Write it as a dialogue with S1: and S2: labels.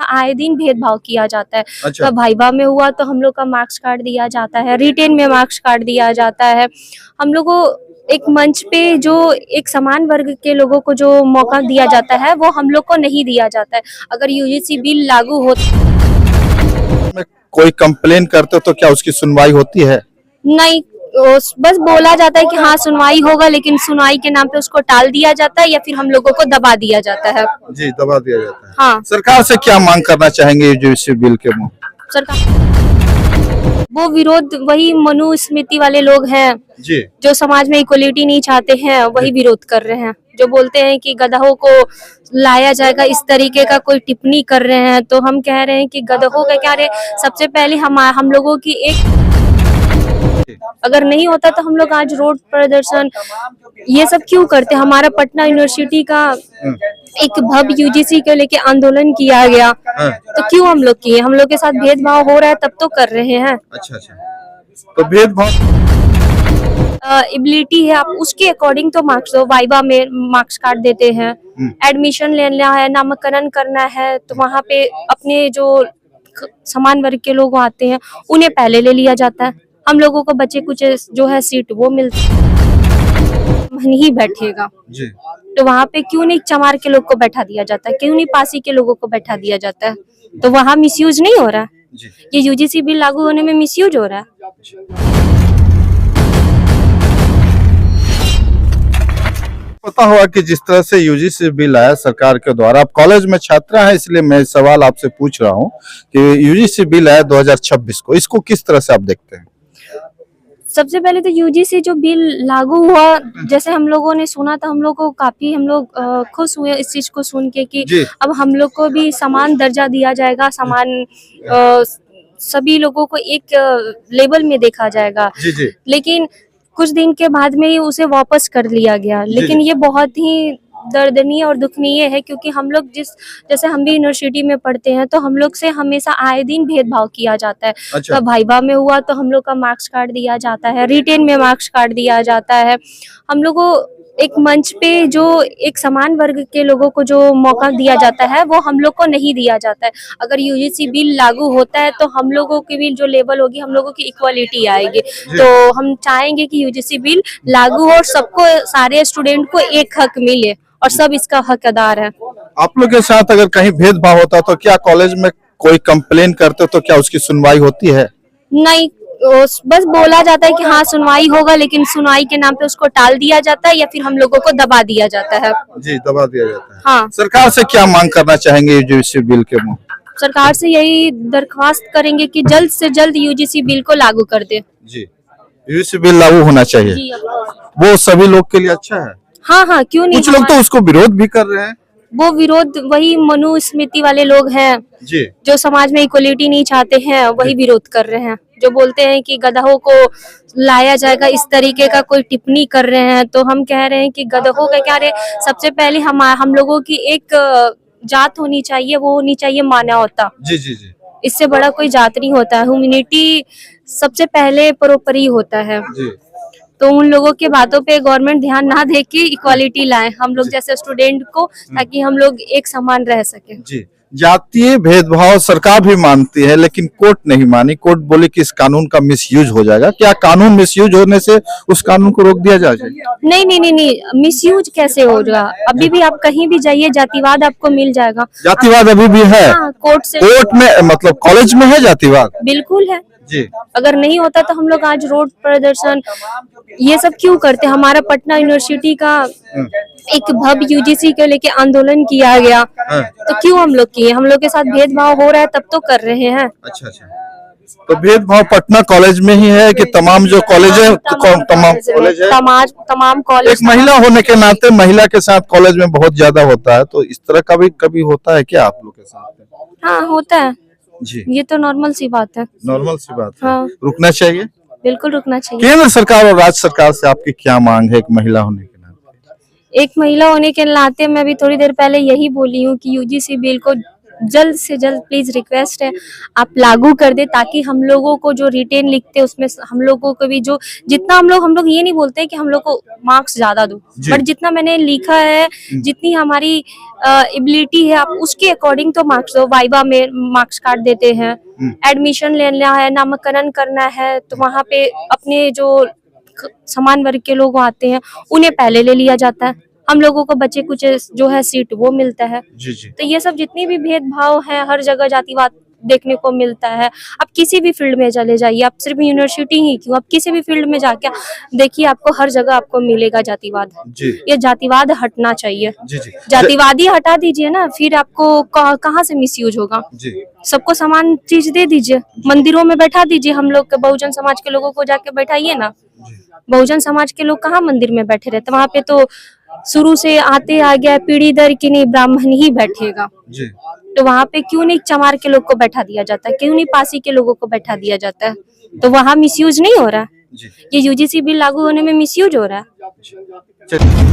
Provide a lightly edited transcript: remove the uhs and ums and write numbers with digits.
S1: आए दिन भेदभाव किया जाता है।
S2: अच्छा।
S1: वाइवा में हुआ तो हम लोग का मार्क्स कार्ड दिया जाता है, रिटेन में मार्क्स कार्ड दिया जाता है। हम लोग को एक मंच पे जो एक समान वर्ग के लोगों को जो मौका दिया जाता है वो हम लोग को नहीं दिया जाता है। अगर यूजीसी बिल लागू हो,
S2: में कोई कंप्लेन करते हो तो क्या उसकी सुनवाई होती है?
S1: नहीं, बस बोला जाता है कि हाँ सुनवाई होगा, लेकिन सुनवाई के नाम पे उसको टाल दिया जाता है या फिर हम लोगों को दबा दिया जाता है।
S2: जी, दबा दिया जाता है।
S1: हाँ,
S2: सरकार से क्या मांग करना चाहेंगे यूजीसी बिल के मुंह?
S1: सरकार वो विरोध वही मनुस्मृति वाले लोग हैं
S2: जी
S1: जो समाज में इक्वलिटी नहीं चाहते हैं, वही विरोध कर रहे हैं। जो बोलते हैं कि गधों को लाया जाएगा, इस तरीके का कोई टिप्पणी कर रहे हैं। तो हम कह रहे हैं कि गधों का क्या रे, सबसे पहले हम लोगों की एक, अगर नहीं होता तो हम लोग आज रोड प्रदर्शन ये सब क्यों करते। हमारा पटना यूनिवर्सिटी का एक भव्य यूजीसी को लेके आंदोलन किया गया, तो क्यों हम लोग किए। हम लोग के साथ भेदभाव हो रहा है तब तो कर रहे हैं।
S2: अच्छा अच्छा, तो भेदभाव
S1: एबिलिटी है, आप उसके अकॉर्डिंग तो मार्क्स दो। वाइवा में मार्क्स कार्ड देते हैं, एडमिशन लेना है, नामांकन करना है, तो वहाँ पे अपने जो समान वर्ग के लोग आते हैं उन्हें पहले ले लिया जाता है। हम लोगों को बच्चे कुछ जो है सीट वो मिलती नहीं बैठेगा
S2: जी
S1: तो वहाँ पे क्यों नहीं चमार के लोग को बैठा दिया जाता है, क्यों नहीं पासी के लोगों को बैठा दिया जाता है। तो वहाँ मिसयूज नहीं हो रहा है।
S2: जी,
S1: ये यूजीसी बिल लागू होने में मिसयूज हो रहा है।
S2: पता होगा कि जिस तरह से यूजीसी बिल आया सरकार के द्वारा, आप कॉलेज में छात्रा है इसलिए मैं सवाल आपसे पूछ रहा हूँ कि यूजीसी बिल आया 2026 को, इसको किस तरह से आप देखते हैं?
S1: सबसे पहले तो यूजीसी जो बिल लागू हुआ, जैसे हम लोगों ने सुना था, हम लोग को काफी हम लोग खुश हुए इस चीज को सुन के कि अब हम लोग को भी समान दर्जा दिया जाएगा, समान सभी लोगों को एक लेवल में देखा जाएगा।
S2: जी जी।
S1: लेकिन कुछ दिन के बाद में ही उसे वापस कर लिया गया। लेकिन ये बहुत ही दर्दनीय और दुखनीय है, क्योंकि हम लोग जैसे हम भी यूनिवर्सिटी में पढ़ते हैं तो हम लोग से हमेशा आए दिन भेदभाव किया जाता है।
S2: अच्छा।
S1: वाइवा में हुआ तो हम लोग का मार्क्स कार्ड दिया जाता है, रिटेन में मार्क्स कार्ड दिया जाता है। हम लोग को एक मंच पे जो एक समान वर्ग के लोगों को जो मौका दिया जाता है वो हम लोग को नहीं दिया जाता है। अगर यूजीसी बिल लागू होता है तो हम लोगों की भी जो लेवल होगी, हम लोगों की इक्वालिटी आएगी। तो हम चाहेंगे कि यूजीसी बिल लागू हो और सबको, सारे स्टूडेंट को एक हक मिले और सब इसका हकदार है।
S2: आप लोग के साथ अगर कहीं भेदभाव होता तो क्या कॉलेज में कोई कंप्लेन करते तो क्या उसकी सुनवाई होती है?
S1: नहीं, बस बोला जाता है कि हाँ सुनवाई होगा, लेकिन सुनवाई के नाम पे उसको टाल दिया जाता है या फिर हम लोगों को दबा दिया जाता है।
S2: जी, दबा दिया जाता है।
S1: हाँ,
S2: सरकार से क्या मांग करना चाहेंगे यूजीसी बिल के मुंह?
S1: सरकार से यही दरख्वास्त करेंगे कि जल्द से जल्द यूजीसी बिल को लागू कर दे।
S2: जी, यूजीसी बिल लागू होना चाहिए।
S1: जी,
S2: वो सभी लोग के लिए अच्छा है।
S1: हाँ हाँ, क्यों नहीं।
S2: कुछ लोग तो उसको विरोध भी कर रहे हैं।
S1: वो विरोध वही मनुस्मृति वाले लोग हैं
S2: जी,
S1: जो समाज में इक्वलिटी नहीं चाहते हैं, वही विरोध कर रहे हैं। जो बोलते हैं कि गधों को लाया जाएगा, इस तरीके का कोई टिप्पणी कर रहे हैं। तो हम कह रहे हैं कि गधों का क्या रे, सबसे पहले हम लोगों की एक जात होनी चाहिए, वो होनी चाहिए मानवता।
S2: जी जी जी
S1: इससे बड़ा कोई जात नहीं होता है। ह्यूमैनिटी सबसे पहले परोपरी होता है।
S2: जी।
S1: तो उन लोगों के बातों पे गवर्नमेंट ध्यान ना दे के इक्वालिटी लाए हम लोग जैसे स्टूडेंट को, ताकि हम लोग एक समान रह सके।
S2: जी, जातीय भेदभाव सरकार भी मानती है लेकिन कोर्ट नहीं मानी। कोर्ट बोले कि इस कानून का मिसयूज हो जाएगा। क्या कानून मिसयूज होने से उस कानून को रोक दिया जाए?
S1: नहीं नहीं नहीं नहीं, मिसयूज कैसे होगा। अभी भी आप कहीं भी जाइए जातिवाद आपको मिल जाएगा।
S2: जातिवाद अभी भी है।
S1: हाँ,
S2: कोर्ट में मतलब कॉलेज में है जातिवाद?
S1: बिल्कुल है
S2: जी।
S1: अगर नहीं होता तो हम लोग आज रोड प्रदर्शन ये सब क्यों करते। हमारा पटना यूनिवर्सिटी का एक भव्य यूजीसी को लेके आंदोलन किया गया, तो क्यों हम लोग किए। हम लोग के साथ भेदभाव हो रहा है तब तो कर रहे हैं।
S2: अच्छा अच्छा, तो भेदभाव पटना कॉलेज में ही है कि तमाम जो कॉलेज है, तमाम कॉलेज है?
S1: तमाम कॉलेज।
S2: एक महिला होने के नाते महिला के साथ कॉलेज में बहुत ज्यादा होता है, तो इस तरह का भी कभी होता है क्या आप लोग के साथ?
S1: हाँ, होता है
S2: जी,
S1: ये तो नॉर्मल सी बात है।
S2: नॉर्मल सी बात है।
S1: हाँ,
S2: रुकना चाहिए।
S1: बिल्कुल रुकना चाहिए।
S2: केंद्र सरकार और राज्य सरकार से आपकी क्या मांग है एक महिला होने के नाते?
S1: एक महिला होने के नाते मैं भी थोड़ी देर पहले यही बोली हूँ कि यूजीसी बिल को जल्द से जल्द प्लीज रिक्वेस्ट है आप लागू कर दे, ताकि हम लोगों को जो रिटेन लिखते हैं उसमें हम लोगों को भी जो जितना हम लोग ये नहीं बोलते हैं कि हम लोग को मार्क्स ज्यादा दो,
S2: जी।
S1: बट जितना मैंने लिखा है, जितनी हमारी एबिलिटी है आप उसके अकॉर्डिंग तो मार्क्स दो। वाइवा में मार्क्स कार्ड देते हैं, एडमिशन लेना है, नामांकन करना है, तो वहाँ पे अपने जो समान वर्ग के लोग आते हैं उन्हें पहले ले लिया जाता है, हम लोगों को बचे कुछ जो है सीट वो मिलता है।
S2: जी जी
S1: तो ये सब जितनी भी भेदभाव है हर जगह जातिवाद देखने को मिलता है। आप किसी भी फील्ड में चले जाइए, आप सिर्फ यूनिवर्सिटी ही क्यों, आप किसी भी फील्ड में जाके देखिए, आपको हर जगह आपको मिलेगा जातिवाद।
S2: जी
S1: ये जातिवाद हटना चाहिए।
S2: जी जी
S1: जातिवादी हटा दीजिए ना, फिर आपको कहाँ से मिसयूज होगा।
S2: जी
S1: सबको समान चीज दे दीजिए, मंदिरों में बैठा दीजिए, हम लोग के बहुजन समाज के लोगों को जाके बैठाइए ना। बहुजन समाज के लोग कहाँ मंदिर में बैठे रहते, वहाँ पे तो शुरू से आते आ गया पीढ़ी दर की नहीं ब्राह्मण ही बैठेगा,
S2: जी
S1: तो वहाँ पे क्यों नहीं चमार के लोग को बैठा दिया जाता है, क्यों नहीं पासी के लोगों को बैठा दिया जाता है, तो वहाँ मिसयूज नहीं हो रहा है।
S2: जी
S1: ये यूजीसी बिल लागू होने में मिसयूज हो रहा है।
S2: चलिए।